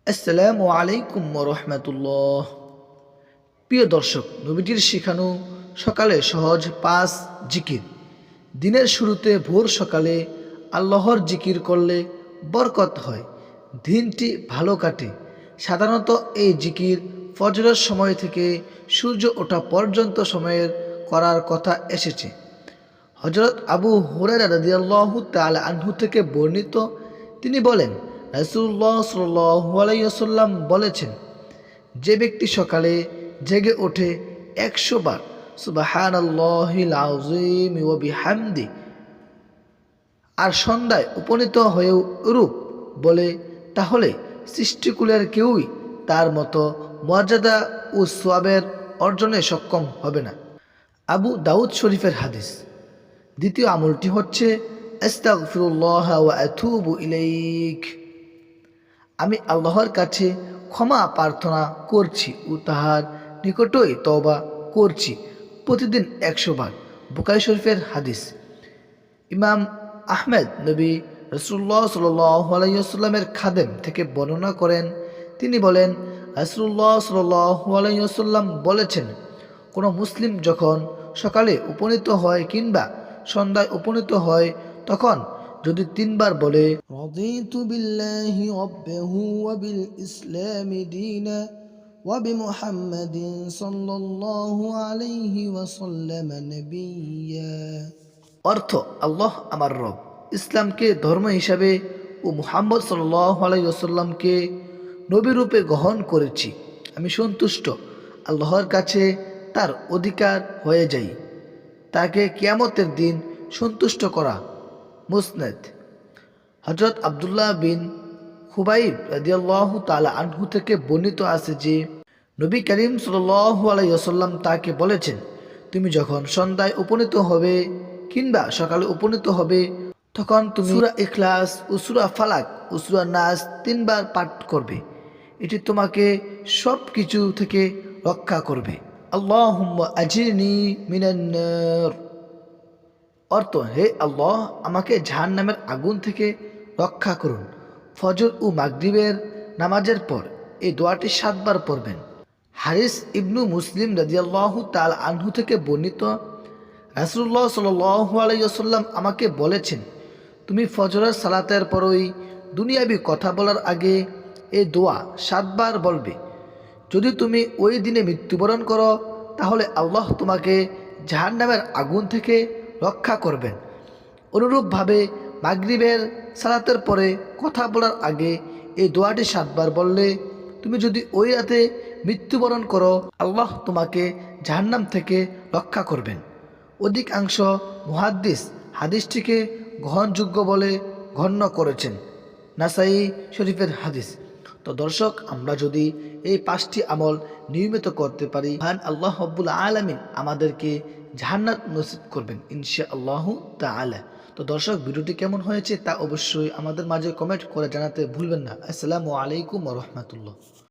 আসসালামু আলাইকুম রহমতুল্লাহ। প্রিয় দর্শক, নবীজির শিখানো সকালে সহজ 5 জিকির। দিনের শুরুতে ভোর সকালে আল্লাহর জিকির করলে বরকত হয়, দিনটি ভালো কাটে। সাধারণত এই জিকির ফজরের সময় থেকে সূর্য ওঠা পর্যন্ত সময়ের করার কথা এসেছে। হযরত আবু হুরায়রা রাদিয়াল্লাহু তাআলা আনহু থেকে বর্ণিত, তিনি বলেন, রাসূলুল্লাহ সাল্লাল্লাহু আলাইহি ওয়াসাল্লাম বলেছেন, যে ব্যক্তি সকালে জেগে ওঠে 100 বার সুবহানাল্লাহিল আযীম ওয়া বিহামদি আর সন্ধ্যায় উপনীত হয়েও রূপ বলে, তাহলে সৃষ্টিকুলের কেউই তার মতো মর্যাদা ও সওয়াবের অর্জনে সক্ষম হবে না। আবু দাউদ শরীফের হাদিস। দ্বিতীয় আমলটি হচ্ছে আস্তাগফিরুল্লাহ ওয়া আতুবু ইলাইক। আমি আল্লাহর কাছে ক্ষমা প্রার্থনা করছি ও তাহার নিকটই তওবা করছি, প্রতিদিন 100 বার। বুখারী শরীফের হাদিস। ইমাম আহমেদ নবী রাসূলুল্লাহ সাল্লাল্লাহু আলাইহি ওয়াসাল্লামের খাদেম থেকে বর্ণনা করেন, তিনি বলেন, রাসূলুল্লাহ সাল্লাল্লাহু আলাইহি ওয়াসাল্লাম বলেছেন, কোনো মুসলিম যখন সকালে উপনীত হয় কিংবা সন্ধ্যায় উপনীত হয়, তখন যদি 3 বার বলে, রাদিতু বিল্লাহি রাব্বাহু ওয়া বিল ইসলামি দীনা ওয়া বিমুহাম্মাদিন সাল্লাল্লাহু আলাইহি ওয়াসাল্লাম নবিয়্যা, অর্থ আল্লাহ আমার রব, ইসলামকে ধর্ম হিসাবে ও মুহাম্মদ সাল্লাল্লাহু আলাইহি ওয়াসাল্লামকে নবী রূপে গ্রহণ করেছি, আমি সন্তুষ্ট, আল্লাহর কাছে তার অধিকার হয়ে যাই, তাকে কিয়ামতের দিন সন্তুষ্ট করা। মুসনাদ। হযরত আব্দুল্লাহ বিন খুবাইব রাদিয়াল্লাহু তাআলা আনহু থেকে বর্ণিত আছে যে, নবী করিম সাল্লাল্লাহু আলাইহি ওয়াসাল্লাম তাকে বলেছেন, তুমি যখন সন্ধ্যায় উপনীত হবে কিংবা সকালে উপনীত হবে, তখন তুমি সূরা ইখলাস ও সূরা ফালাক ও সূরা নাস 3 বার পাঠ করবে। এটি তোমাকে সব কিছু থেকে রক্ষা করবে। আল্লাহুম্মা আজিরনি মিনান নার, অর্থ হে আল্লাহ, আমাকে জাহান্নামের আগুন থেকে রক্ষা করুন। ফজর ও মাগরিবের নামাজের পর এই দোয়াটি 7 বার পড়বেন। হারিস ইবনু মুসলিম রাদিয়াল্লাহু তাআলা আনহু থেকে বর্ণিত, রাসূলুল্লাহ সাল্লাল্লাহু আলাইহি ওয়াসাল্লাম আমাকে বলেছেন, তুমি ফজরের সালাতের পরই দুনিয়াবি কথা বলার আগে এই দোয়া 7 বার বলবে। যদি তুমি ওই দিনে মৃত্যুবরণ করো, তাহলে আল্লাহ তোমাকে জাহান্নামের আগুন থেকে রক্ষা করবেন। অনুরূপভাবে মাগরিবের সালাতের পরে কথা বলার আগে এই দোয়াটি 7 বার বললে, তুমি যদি ওই রাতে মৃত্যুবরণ করো, আল্লাহ তোমাকে জাহান্নাম থেকে রক্ষা করবেন। অধিকাংশ মুহাদ্দিস হাদিসটিকে গ্রহণযোগ্য বলে গণ্য করেছেন। নাসাই শরীফের হাদিস। তো দর্শক, আমরা যদি এই 5টি আমল নিয়মিত করতে পারি, আল্লাহ রাব্বুল আলামিন আমাদেরকে জান্নাত নসিব করবেন ইনশাআল্লাহু তাআলা। তো দর্শক, ভিডিওটি কেমন হয়েছে তা অবশ্যই আমাদের মাঝে কমেন্ট করে জানাতে ভুলবেন না। আসসালামু আলাইকুম ওয়া রাহমাতুল্লাহ।